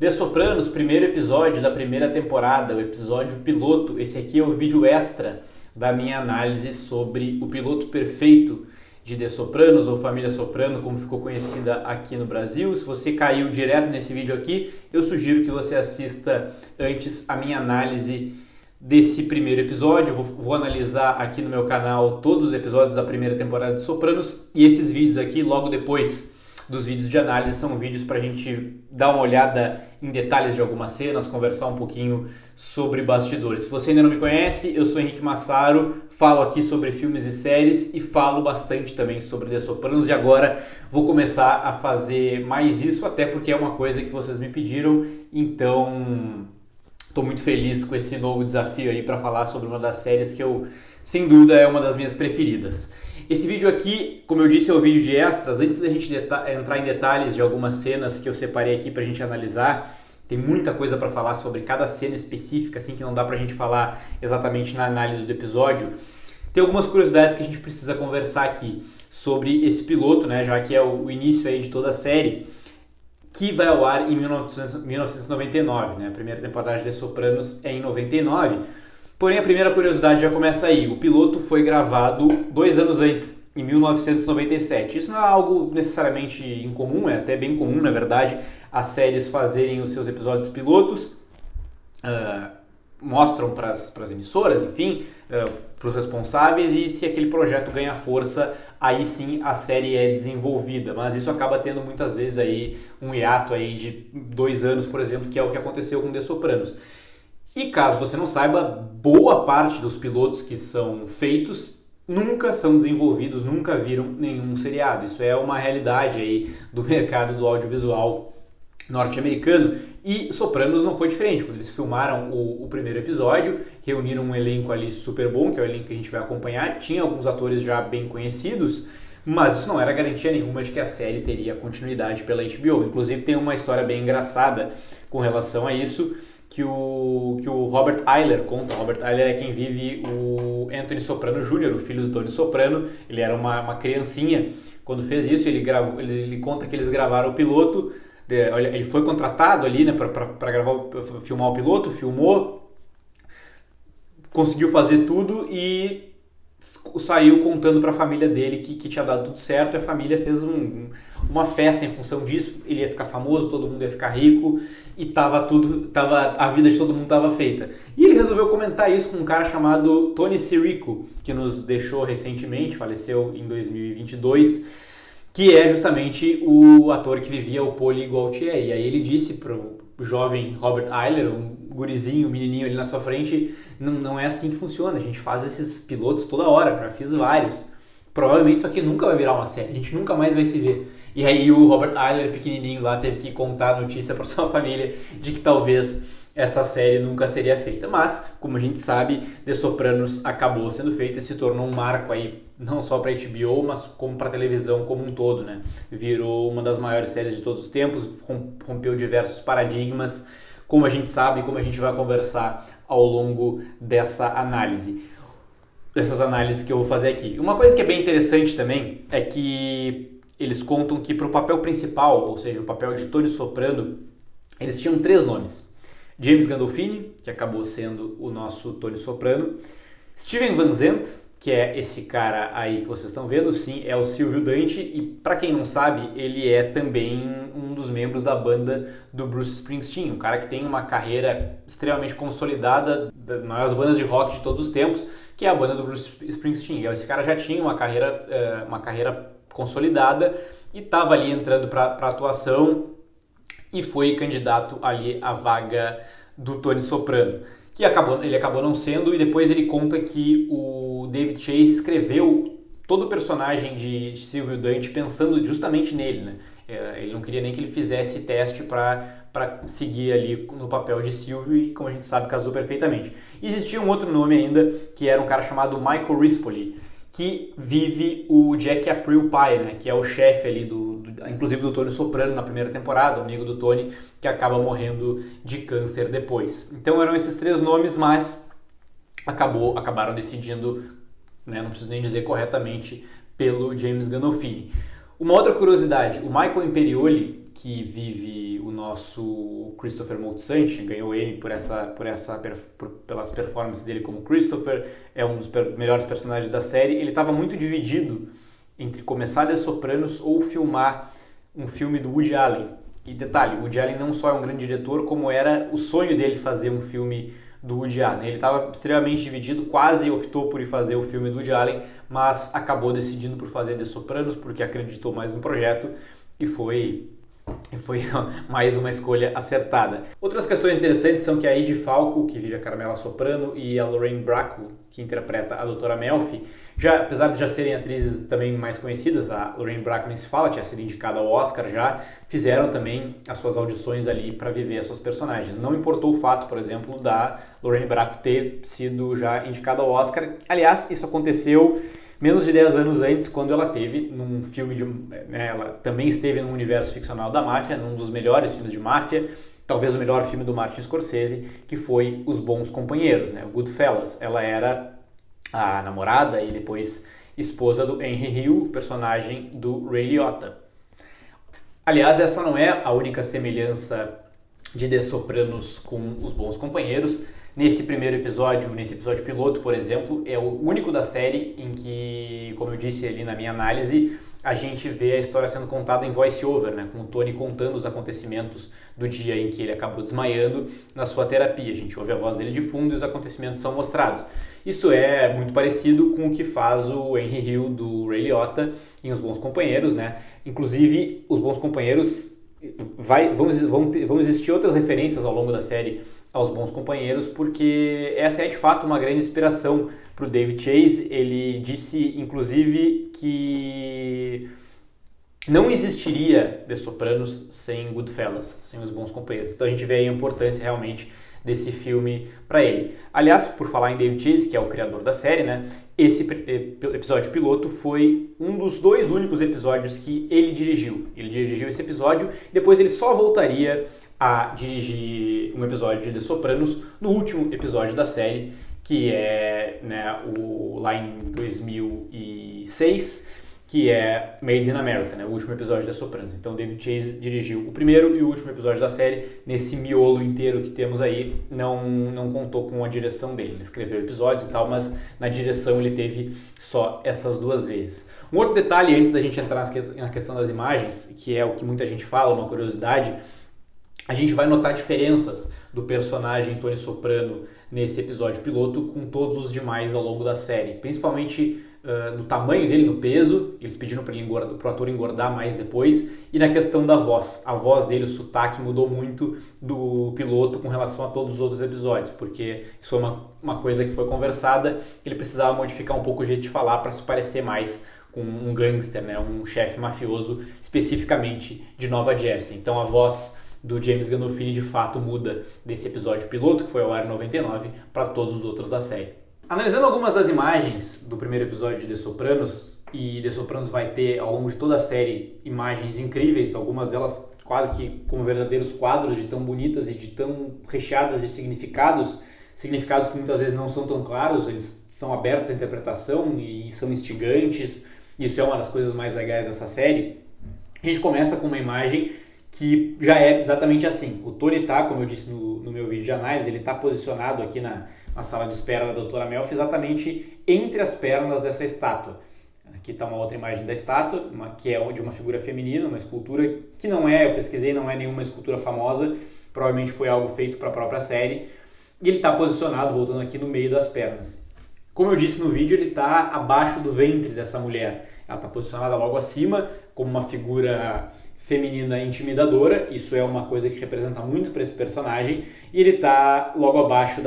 The Sopranos, primeiro episódio da primeira temporada, o episódio piloto. Esse aqui é o vídeo extra da minha análise sobre o piloto perfeito de The Sopranos, ou Família Soprano, como ficou conhecida aqui no Brasil. Se você caiu direto nesse vídeo aqui, eu sugiro que você assista antes a minha análise desse primeiro episódio. Vou analisar aqui no meu canal todos os episódios da primeira temporada de Sopranos, e esses vídeos aqui, logo depois dos vídeos de análise, são vídeos para a gente dar uma olhada em detalhes de algumas cenas, conversar um pouquinho sobre bastidores. Se você ainda não me conhece, eu sou Henrique Massaro, falo aqui sobre filmes e séries e falo bastante também sobre The Sopranos, e agora vou começar a fazer mais isso, até porque é uma coisa que vocês me pediram, então estou muito feliz com esse novo desafio aí para falar sobre uma das séries que eu, sem dúvida, é uma das minhas preferidas. Esse vídeo aqui, como eu disse, é o vídeo de extras. Antes da gente entrar em detalhes de algumas cenas que eu separei aqui pra gente analisar, tem muita coisa para falar sobre cada cena específica, assim, que não dá pra gente falar exatamente na análise do episódio. Tem algumas curiosidades que a gente precisa conversar aqui sobre esse piloto, né, já que é o início aí de toda a série, que vai ao ar em 1999, né? A primeira temporada de The Sopranos é em 99. Porém, a primeira curiosidade já começa aí. O piloto foi gravado 2 anos antes, em 1997. Isso não é algo necessariamente incomum, é até bem comum, na verdade, as séries fazerem os seus episódios pilotos, mostram para as emissoras, enfim, para os responsáveis, e se aquele projeto ganha força, aí sim a série é desenvolvida. Mas isso acaba tendo muitas vezes aí um hiato aí de 2 anos, por exemplo, que é o que aconteceu com The Sopranos. E caso você não saiba, boa parte dos pilotos que são feitos nunca são desenvolvidos, nunca viram nenhum seriado. Isso é uma realidade aí do mercado do audiovisual norte-americano. E Sopranos não foi diferente. Quando eles filmaram o primeiro episódio, reuniram um elenco ali super bom, que é o elenco que a gente vai acompanhar. Tinha alguns atores já bem conhecidos, mas isso não era garantia nenhuma de que a série teria continuidade pela HBO. Inclusive tem uma história bem engraçada com relação a isso, que o Robert Iler conta. O Robert Iler é quem vive o Anthony Soprano Jr., o filho do Tony Soprano. Ele era uma criancinha quando fez isso. Ele conta que eles gravaram o piloto. Ele foi contratado ali, né, para filmar o piloto, filmou, conseguiu fazer tudo e saiu contando para a família dele que tinha dado tudo certo. E a família fez uma festa em função disso. Ele ia ficar famoso, todo mundo ia ficar rico e a vida de todo mundo estava feita. E ele resolveu comentar isso com um cara chamado Tony Sirico, que nos deixou recentemente, faleceu em 2022, que é justamente o ator que vivia o Paulie Gualtieri. E aí ele disse pro jovem Robert Iler, um gurizinho, um menininho ali na sua frente: não é assim que funciona, a gente faz esses pilotos toda hora, já fiz vários. Provavelmente isso aqui nunca vai virar uma série, a gente nunca mais vai se ver. E aí o Robert Iler, pequenininho lá, teve que contar a notícia para sua família de que talvez essa série nunca seria feita. Mas, como a gente sabe, The Sopranos acabou sendo feita e se tornou um marco aí, não só para HBO, mas como para a televisão como um todo, né? Virou uma das maiores séries de todos os tempos, rompeu diversos paradigmas, como a gente sabe e como a gente vai conversar ao longo dessa análise. Dessas análises que eu vou fazer aqui. Uma coisa que é bem interessante também é que eles contam que para o papel principal, ou seja, o papel de Tony Soprano, eles tinham 3 nomes. James Gandolfini, que acabou sendo o nosso Tony Soprano. Steven Van Zandt, que é esse cara aí que vocês estão vendo, sim, é o Silvio Dante. E para quem não sabe, ele é também um dos membros da banda do Bruce Springsteen, um cara que tem uma carreira extremamente consolidada, das maiores bandas de rock de todos os tempos, que é a banda do Bruce Springsteen. Esse cara já tinha uma carreira consolidada e estava ali entrando para atuação e foi candidato ali à vaga do Tony Soprano, que ele acabou não sendo. E depois ele conta que o David Chase escreveu todo o personagem de Silvio Dante pensando justamente nele, né? Ele não queria nem que ele fizesse teste para seguir ali no papel de Silvio, e como a gente sabe, casou perfeitamente. Existia um outro nome ainda, que era um cara chamado Michael Rispoli, que vive o Jack April Pie, né, que é o chefe ali inclusive do Tony Soprano na primeira temporada, amigo do Tony, que acaba morrendo de câncer depois. Então eram esses 3 nomes, mas acabaram decidindo, né, não preciso nem dizer corretamente, pelo James Gandolfini. Uma outra curiosidade: o Michael Imperioli, que vive o nosso Christopher Moltisanti, ganhou Emmy pelas performances dele como Christopher, é um dos melhores personagens da série. Ele estava muito dividido entre começar The Sopranos ou filmar um filme do Woody Allen. E detalhe, o Woody Allen não só é um grande diretor, como era o sonho dele fazer um filme do Woody Allen. Ele estava extremamente dividido, quase optou por ir fazer o filme do Woody Allen, mas acabou decidindo por fazer The Sopranos, porque acreditou mais no projeto e foi mais uma escolha acertada. Outras questões interessantes são que a Edie Falco, que vive a Carmela Soprano, e a Lorraine Bracco, que interpreta a Doutora Melfi, apesar de já serem atrizes também mais conhecidas, a Lorraine Bracco nem se fala, tinha sido indicada ao Oscar já, fizeram também as suas audições ali para viver as suas personagens. Não importou o fato, por exemplo, da Lorraine Bracco ter sido já indicada ao Oscar. Aliás, isso aconteceu menos de 10 anos antes, quando ela teve num filme ela também esteve no universo ficcional da máfia, num dos melhores filmes de máfia, talvez o melhor filme do Martin Scorsese, que foi Os Bons Companheiros, o Goodfellas. Ela era a namorada e depois esposa do Henry Hill, personagem do Ray Liotta. Aliás, essa não é a única semelhança de The Sopranos com Os Bons Companheiros. Nesse primeiro episódio, nesse episódio piloto, por exemplo, é o único da série em que, como eu disse ali na minha análise, a gente vê a história sendo contada em voice-over, com o Tony contando os acontecimentos do dia em que ele acabou desmaiando na sua terapia. A gente ouve a voz dele de fundo e os acontecimentos são mostrados. Isso é muito parecido com o que faz o Henry Hill do Ray Liotta em Os Bons Companheiros, Inclusive, Os Bons Companheiros vão existir outras referências ao longo da série aos Bons Companheiros, porque essa é de fato uma grande inspiração para o David Chase. Ele disse, inclusive, que não existiria The Sopranos sem Goodfellas, sem Os Bons Companheiros. Então a gente vê aí a importância realmente desse filme para ele. Aliás, por falar em David Chase, que é o criador da série, esse episódio piloto foi um dos 2 únicos episódios que ele dirigiu. Ele dirigiu esse episódio, depois ele só voltaria a dirigir um episódio de The Sopranos no último episódio da série, que é lá em 2006, que é Made in America, o último episódio de The Sopranos. Então David Chase dirigiu o primeiro e o último episódio da série. Nesse miolo inteiro que temos aí, não contou com a direção dele. Ele escreveu episódios e tal, mas na direção ele teve só essas 2 vezes. Um outro detalhe, antes da gente entrar na questão das imagens, que é o que muita gente fala, uma curiosidade, a gente vai notar diferenças do personagem Tony Soprano nesse episódio piloto com todos os demais ao longo da série, principalmente no tamanho dele, no peso. Eles pediram para o ator engordar mais depois, e na questão da voz. A voz dele, o sotaque, mudou muito do piloto com relação a todos os outros episódios, porque isso foi uma coisa que foi conversada, ele precisava modificar um pouco o jeito de falar para se parecer mais com um gangster, um chefe mafioso especificamente de Nova Jersey. Então a voz do James Gandolfini de fato muda desse episódio piloto, que foi ao ar em 99, para todos os outros da série. Analisando algumas das imagens do primeiro episódio de The Sopranos, e The Sopranos vai ter ao longo de toda a série imagens incríveis, algumas delas quase que como verdadeiros quadros, de tão bonitas e de tão recheadas de significados que muitas vezes não são tão claros, eles são abertos à interpretação e são instigantes. Isso é uma das coisas mais legais dessa série. A gente começa com uma imagem que já é exatamente assim. O Tony tá, como eu disse no meu vídeo de análise, ele está posicionado aqui na sala de espera da Doutora Melfi, exatamente entre as pernas dessa estátua. Aqui está uma outra imagem da estátua, que é de uma figura feminina, uma escultura que eu pesquisei, não é nenhuma escultura famosa, provavelmente foi algo feito para a própria série, e ele está posicionado, voltando aqui, no meio das pernas. Como eu disse no vídeo, ele está abaixo do ventre dessa mulher. Ela está posicionada logo acima, como uma figura feminina intimidadora. Isso é uma coisa que representa muito para esse personagem, e ele está logo abaixo,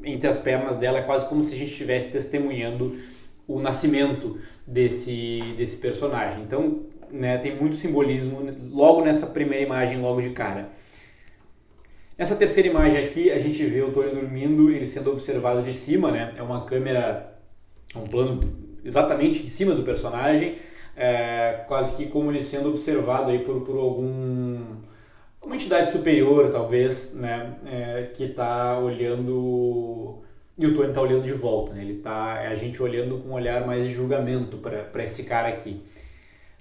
entre as pernas dela, é quase como se a gente estivesse testemunhando o nascimento desse personagem. Então, tem muito simbolismo logo nessa primeira imagem, logo de cara. Nessa terceira imagem aqui, a gente vê o Tony dormindo, ele sendo observado de cima, É uma câmera, um plano exatamente em cima do personagem, quase que como ele sendo observado aí por uma entidade superior, talvez, que está olhando, e o Tony está olhando de volta, Ele a gente olhando com um olhar mais de julgamento para esse cara aqui.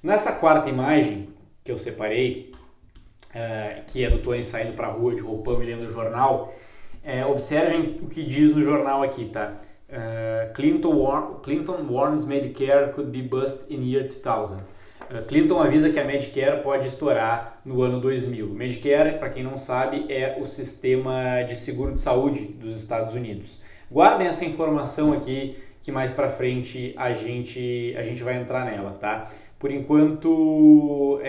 Nessa quarta imagem que eu separei, que é do Tony saindo pra rua de roupão e lendo o jornal, observem o que diz no jornal aqui, tá? Clinton warns Medicare could be bust in year 2000. Clinton avisa que a Medicare pode estourar no ano 2000. Medicare, para quem não sabe, é o sistema de seguro de saúde dos Estados Unidos. Guardem essa informação aqui, que mais para frente a gente vai entrar nela, tá? Por enquanto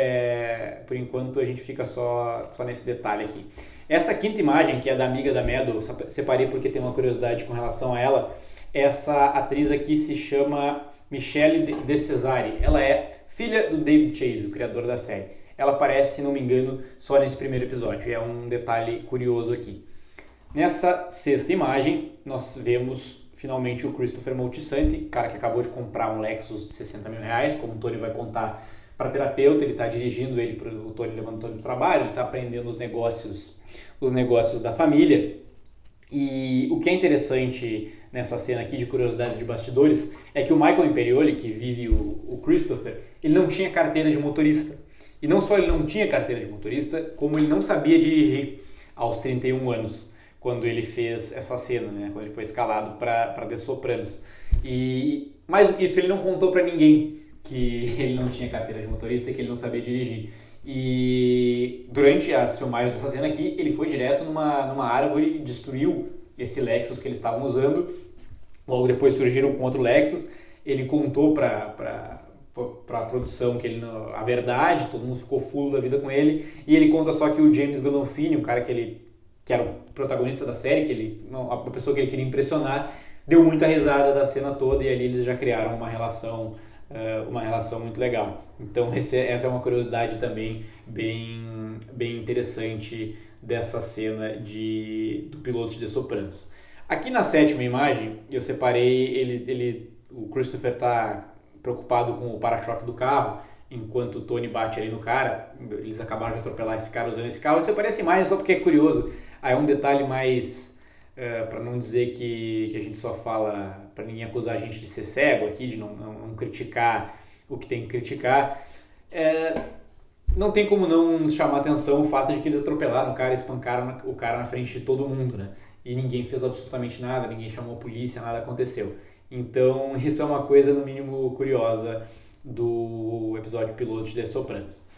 a gente fica só nesse detalhe aqui. Essa quinta imagem, que é da amiga da Meadow, separei porque tem uma curiosidade com relação a ela. Essa atriz aqui se chama Michelle De Cesare. Ela é filha do David Chase, o criador da série. Ela aparece, se não me engano, só nesse primeiro episódio. É um detalhe curioso aqui. Nessa sexta imagem, nós vemos finalmente o Christopher Moltisanti, cara que acabou de comprar um Lexus de 60 mil reais, como o Tony vai contar para terapeuta. Ele está dirigindo o Tony levando o Tony para o trabalho, ele está aprendendo os negócios da família. E o que é interessante nessa cena aqui de curiosidades de bastidores é que o Michael Imperioli, que vive o Christopher, ele não tinha carteira de motorista. E não só ele não tinha carteira de motorista, como ele não sabia dirigir aos 31 anos, quando ele fez essa cena, né? Quando ele foi escalado para The Sopranos. Mas isso ele não contou para ninguém, que ele não tinha carteira de motorista e que ele não sabia dirigir. E durante as filmagens dessa cena aqui, ele foi direto numa árvore e destruiu esse Lexus que eles estavam usando. Logo depois surgiram com outro Lexus. Ele contou para a produção a verdade, todo mundo ficou fulo da vida com ele. E ele conta só que o James Gandolfini, um cara que era o protagonista da série, a pessoa que ele queria impressionar, deu muita risada da cena toda, e ali eles já criaram uma relação muito legal. Então essa é uma curiosidade também bem interessante dessa cena do piloto de The Sopranos. Aqui na sétima imagem eu separei, o Christopher está preocupado com o para-choque do carro, enquanto o Tony bate ali no cara. Eles acabaram de atropelar esse cara usando esse carro. Eu separei essa imagem só porque é curioso. Aí é um detalhe mais, para não dizer que a gente só fala, para ninguém acusar a gente de ser cego aqui, de não criticar o que tem que criticar. Não tem como não nos chamar a atenção o fato de que eles atropelaram o cara, espancaram o cara na frente de todo mundo, né? E ninguém fez absolutamente nada, ninguém chamou a polícia, nada aconteceu. Então isso é uma coisa no mínimo curiosa do episódio piloto de The Sopranos.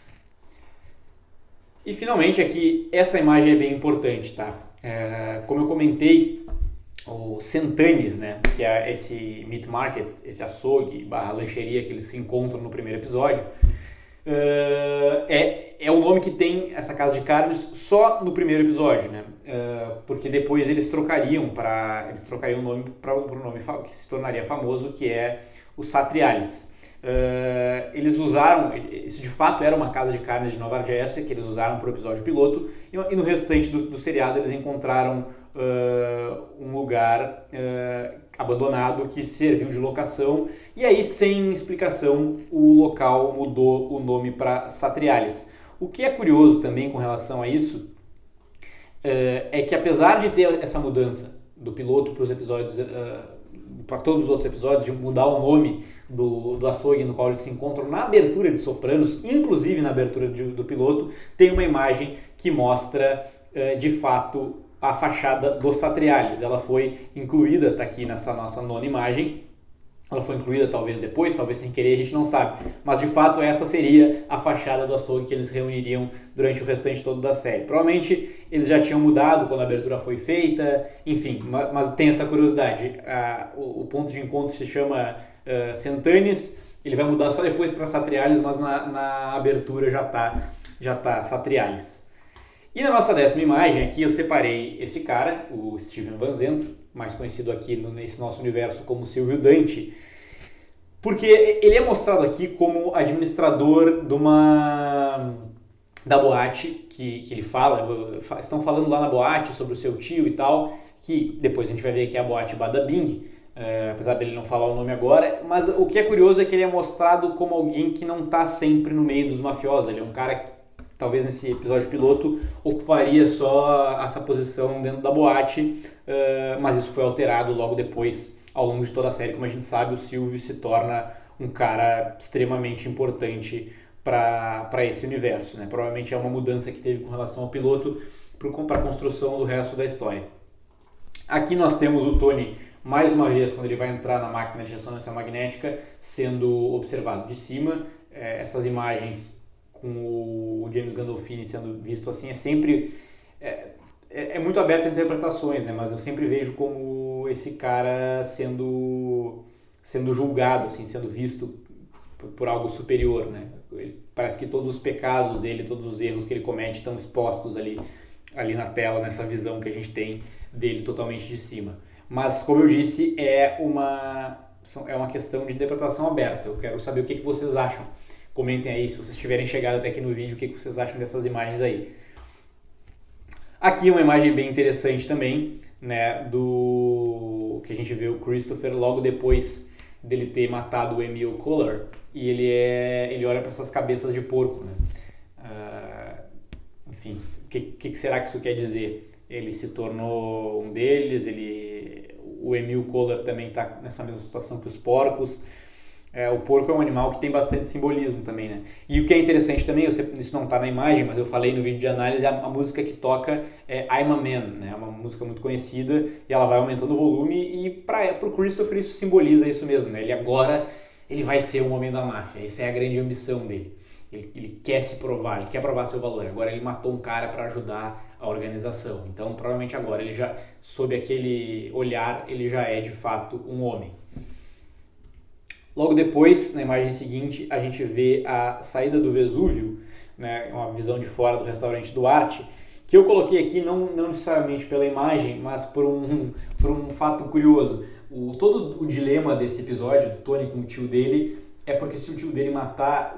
E finalmente aqui, essa imagem é bem importante, tá? Como eu comentei, o Centanis, né, que é esse meat market, esse açougue / lancheria que eles se encontram no primeiro episódio, é o nome que tem essa casa de carnes só no primeiro episódio, né? Porque depois eles trocariam o nome para um nome que se tornaria famoso, que é o Satriales. Eles usaram, isso de fato era uma casa de carnes de Nova Jersey que eles usaram para o episódio piloto, e no restante do seriado eles encontraram um lugar abandonado que serviu de locação, e aí sem explicação o local mudou o nome para Satriales. O que é curioso também com relação a isso é que, apesar de ter essa mudança do piloto para os episódios, para todos os outros episódios, de mudar o nome do açougue no qual eles se encontram na abertura de Sopranos, inclusive na abertura do piloto, tem uma imagem que mostra de fato a fachada do Satriales. Ela foi incluída, está aqui nessa nossa nona imagem. Ela foi incluída talvez depois, talvez sem querer, a gente não sabe. Mas de fato essa seria a fachada do açougue que eles reuniriam durante o restante todo da série. Provavelmente eles já tinham mudado quando a abertura foi feita, enfim, mas tem essa curiosidade. O ponto de encontro se chama Centanis, ele vai mudar só depois para Satriales, mas na abertura já tá Satriales. E na nossa décima imagem aqui eu separei esse cara, o Steven Van Zandt, mais conhecido aqui nesse nosso universo como Silvio Dante, porque ele é mostrado aqui como administrador da boate que ele fala. Estão falando lá na boate sobre o seu tio e tal, que depois a gente vai ver que é a boate Bada Bing, apesar dele não falar o nome agora, mas o que é curioso é que ele é mostrado como alguém que não está sempre no meio dos mafiosos. Ele é um cara que talvez nesse episódio piloto ocuparia só essa posição dentro da boate, mas isso foi alterado logo depois. Ao longo de toda a série, como a gente sabe, o Silvio se torna um cara extremamente importante para esse universo, né? Provavelmente é uma mudança que teve com relação ao piloto para a construção do resto da história. Aqui nós temos o Tony, mais uma vez, quando ele vai entrar na máquina de ressonância magnética, sendo observado de cima. Essas imagens com o James Gandolfini sendo visto assim é sempre... É muito aberto a interpretações, né? Mas eu sempre vejo como esse cara sendo julgado, assim, sendo visto por algo superior, né? Parece que todos os pecados dele, todos os erros que ele comete estão expostos ali na tela, nessa visão que a gente tem dele totalmente de cima. Mas, como eu disse, é uma questão de interpretação aberta. Eu quero saber o que vocês acham. Comentem aí, se vocês tiverem chegado até aqui no vídeo, o que vocês acham dessas imagens aí. Aqui uma imagem bem interessante também, né, do que a gente vê o Christopher logo depois dele ter matado o Emil Kohler, e ele olha para essas cabeças de porco, né? Enfim, o que será que isso quer dizer? Ele se tornou um deles, o Emil Kohler também está nessa mesma situação que os porcos. O porco é um animal que tem bastante simbolismo também, né? E o que é interessante também, isso não está na imagem, mas eu falei no vídeo de análise, a música que toca é I'm a Man, né? É uma música muito conhecida e ela vai aumentando o volume, e para o Christopher isso simboliza isso mesmo, né? Ele vai ser um homem da máfia, essa é a grande ambição dele. Ele quer se provar, ele quer provar seu valor. Agora ele matou um cara para ajudar a organização. Então provavelmente agora ele já, sob aquele olhar, ele já é de fato um homem. Logo depois, na imagem seguinte, a gente vê a saída do Vesúvio, né, uma visão de fora do restaurante Duarte, que eu coloquei aqui não necessariamente pela imagem, mas por um fato curioso. Todo o dilema desse episódio, do Tony com o tio dele, é porque se o tio dele matar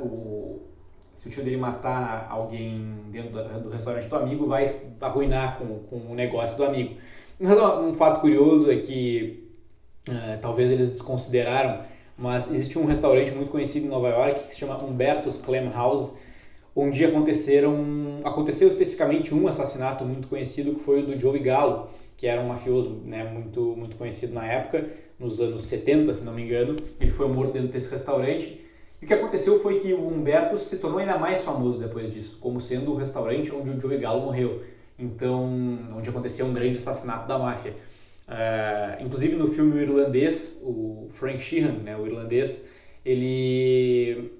alguém dentro do restaurante do amigo, vai arruinar com o negócio do amigo. Mas um fato curioso é que talvez eles desconsideraram, mas existe um restaurante muito conhecido em Nova York que se chama Humberto's Clam House, onde aconteceu especificamente um assassinato muito conhecido, que foi o do Joey Gallo, que era um mafioso, né, muito, muito conhecido na época, nos anos 70, se não me engano. Ele foi morto dentro desse restaurante. E o que aconteceu foi que o Humberto's se tornou ainda mais famoso depois disso, como sendo o restaurante onde o Joey Gallo morreu. Então, onde aconteceu um grande assassinato da máfia. Inclusive no filme O Irlandês, o Frank Sheeran, né, o irlandês, ele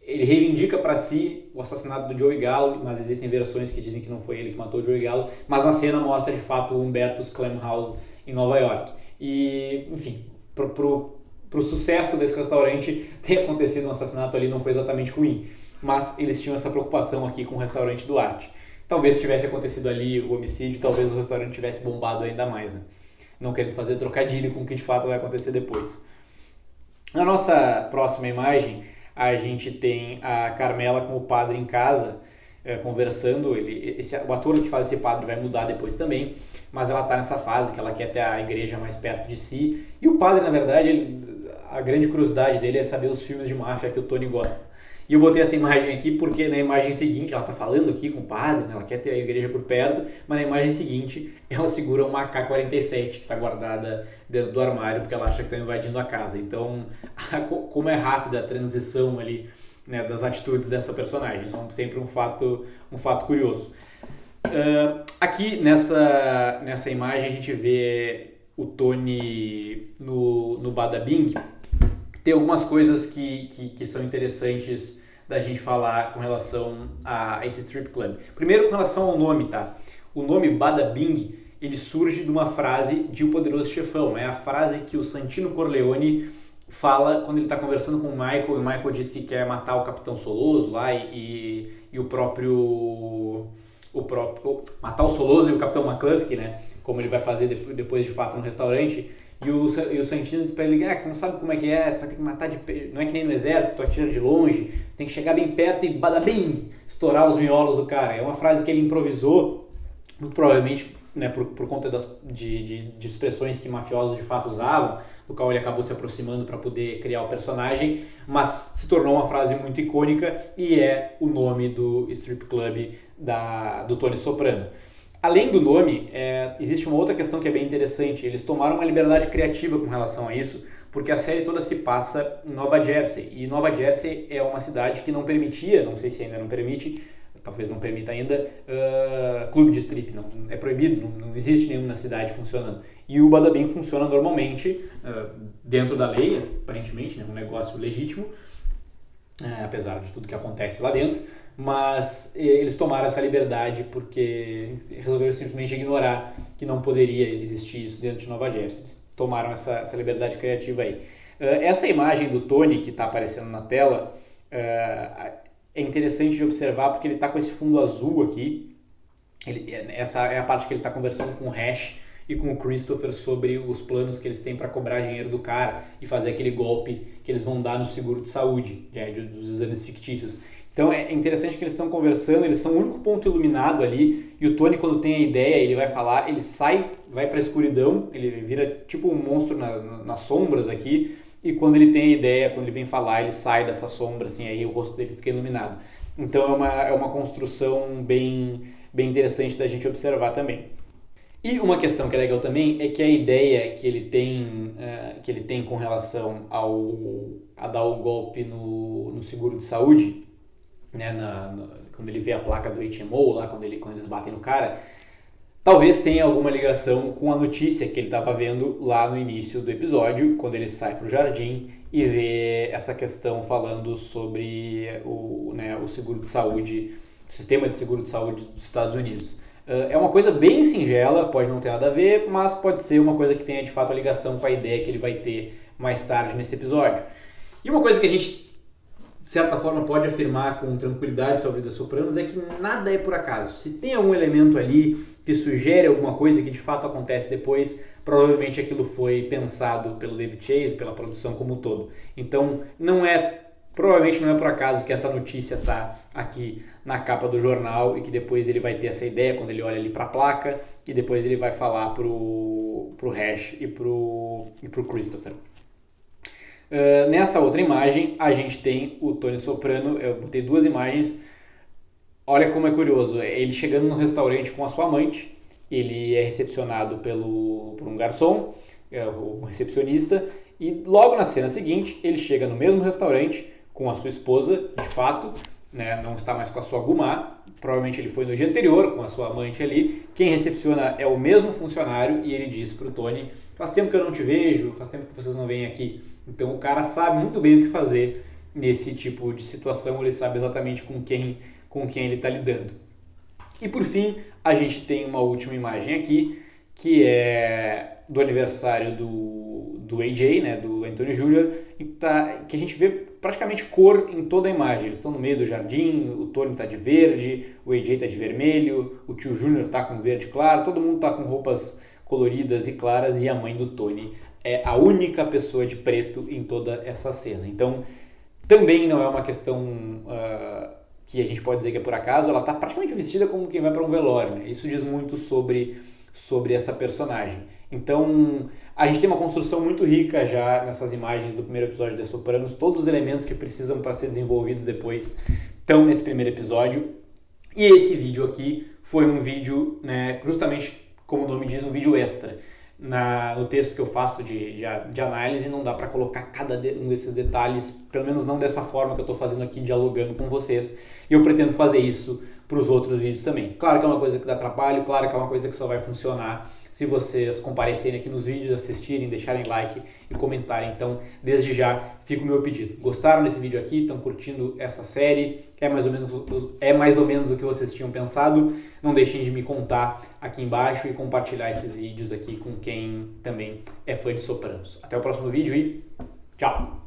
reivindica para si o assassinato do Joey Gallo, mas existem versões que dizem que não foi ele que matou o Joey Gallo, mas na cena mostra de fato o Humberto's Clam House em Nova York. E, enfim, pro sucesso desse restaurante ter acontecido um assassinato ali não foi exatamente ruim, mas eles tinham essa preocupação aqui com o restaurante Duarte. Talvez se tivesse acontecido ali o homicídio, talvez o restaurante tivesse bombado ainda mais, né? Não querendo fazer trocadilho com o que de fato vai acontecer depois. Na nossa próxima imagem, a gente tem a Carmela com o padre em casa, conversando. O ator que faz esse padre vai mudar depois também, mas ela está nessa fase que ela quer ter a igreja mais perto de si. E o padre, na verdade, a grande curiosidade dele é saber os filmes de máfia que o Tony gosta. E eu botei essa imagem aqui porque na imagem seguinte, ela está falando aqui com o padre, né? Ela quer ter a igreja por perto, mas na imagem seguinte ela segura uma AK-47 que está guardada dentro do armário porque ela acha que está invadindo a casa. Então, como é rápida a transição ali, né, das atitudes dessa personagem. Então, sempre um fato curioso. Aqui nessa imagem a gente vê o Tony no Bada Bing. Tem algumas coisas que são interessantes da gente falar com relação a esse strip club. Primeiro, com relação ao nome, tá? O nome Bada Bing, ele surge de uma frase de O Poderoso Chefão. É a frase que o Santino Corleone fala quando ele está conversando com o Michael, e o Michael diz que quer matar o Capitão Soloso lá, e o próprio matar o Soloso e o Capitão McCluskey, né? Como ele vai fazer depois de fato no restaurante. E o Santino diz pra ele, que não sabe como é que é, vai ter que matar não é que nem no exército, tu atira de longe, tem que chegar bem perto e badabim, estourar os miolos do cara. É uma frase que ele improvisou, muito provavelmente, né, por conta de expressões que mafiosos de fato usavam, do qual ele acabou se aproximando para poder criar o personagem, mas se tornou uma frase muito icônica e é o nome do strip club do Tony Soprano. Além do nome, existe uma outra questão que é bem interessante. Eles tomaram uma liberdade criativa com relação a isso, porque a série toda se passa em Nova Jersey. E Nova Jersey é uma cidade que não permitia, não sei se ainda não permite, talvez não permita ainda, clube de strip. Não, é proibido, não existe nenhum na cidade funcionando. E o Badabing funciona normalmente, dentro da lei, aparentemente, né, um negócio legítimo, apesar de tudo que acontece lá dentro. Mas eles tomaram essa liberdade porque resolveram simplesmente ignorar que não poderia existir isso dentro de Nova Jersey. Eles tomaram essa liberdade criativa aí. Essa imagem do Tony que está aparecendo na tela é interessante de observar porque ele está com esse fundo azul aqui. Essa é a parte que ele está conversando com o Hash e com o Christopher sobre os planos que eles têm para cobrar dinheiro do cara e fazer aquele golpe que eles vão dar no seguro de saúde, dos exames fictícios. Então é interessante que eles estão conversando, eles são o único ponto iluminado ali, e o Tony, quando tem a ideia, ele vai falar, ele sai, vai para a escuridão, ele vira tipo um monstro nas sombras aqui, e quando ele tem a ideia, quando ele vem falar, ele sai dessa sombra, assim, aí o rosto dele fica iluminado. Então é uma construção bem interessante da gente observar também. E uma questão que é legal também é que a ideia que ele tem com relação a dar o golpe no seguro de saúde, né, quando ele vê a placa do HMO lá, quando eles batem no cara, talvez tenha alguma ligação com a notícia que ele estava vendo lá no início do episódio, quando ele sai para o jardim e vê essa questão falando sobre o seguro de saúde, o sistema de seguro de saúde dos Estados Unidos. É uma coisa bem singela, pode não ter nada a ver, mas pode ser uma coisa que tenha de fato a ligação com a ideia que ele vai ter mais tarde nesse episódio. E uma coisa que a gente, de certa forma, pode afirmar com tranquilidade sobre The Sopranos é que nada é por acaso. Se tem algum elemento ali que sugere alguma coisa que de fato acontece depois, provavelmente aquilo foi pensado pelo David Chase, pela produção como um todo. Então, provavelmente não é por acaso que essa notícia está aqui na capa do jornal e que depois ele vai ter essa ideia quando ele olha ali para a placa e depois ele vai falar pro Hash e pro Christopher. Nessa outra imagem, a gente tem o Tony Soprano. Eu botei duas imagens. Olha como é curioso. Ele chegando no restaurante com a sua amante. Ele é recepcionado por um garçom, um recepcionista. E logo na cena seguinte, ele chega no mesmo restaurante com a sua esposa, de fato. Né, não está mais com a sua Gumá. Provavelmente ele foi no dia anterior com a sua amante ali. Quem recepciona é o mesmo funcionário. E ele diz para o Tony: faz tempo que eu não te vejo, faz tempo que vocês não vêm aqui. Então o cara sabe muito bem o que fazer nesse tipo de situação, ele sabe exatamente com quem ele está lidando. E por fim, a gente tem uma última imagem aqui, que é do aniversário do AJ, né, do Anthony Jr., que a gente vê praticamente cor em toda a imagem. Eles estão no meio do jardim, o Tony está de verde, o AJ está de vermelho, o tio Júnior está com verde claro, todo mundo está com roupas coloridas e claras, e a mãe do Tony é a única pessoa de preto em toda essa cena. Então, também não é uma questão que a gente pode dizer que é por acaso, ela está praticamente vestida como quem vai para um velório, né? Isso diz muito sobre essa personagem. Então, a gente tem uma construção muito rica já nessas imagens do primeiro episódio de The Sopranos. Todos os elementos que precisam para ser desenvolvidos depois estão nesse primeiro episódio. E esse vídeo aqui foi um vídeo, né, justamente como o nome diz, um vídeo extra. No texto que eu faço de análise, não dá para colocar cada um desses detalhes, pelo menos não dessa forma que eu estou fazendo aqui, dialogando com vocês. E eu pretendo fazer isso para os outros vídeos também. Claro que é uma coisa que dá trabalho, claro que é uma coisa que só vai funcionar se vocês comparecerem aqui nos vídeos, assistirem, deixarem like e comentarem. Então, desde já, fica o meu pedido. Gostaram desse vídeo aqui? Estão curtindo essa série? É mais ou menos o que vocês tinham pensado? Não deixem de me contar aqui embaixo e compartilhar esses vídeos aqui com quem também é fã de Sopranos. Até o próximo vídeo e tchau!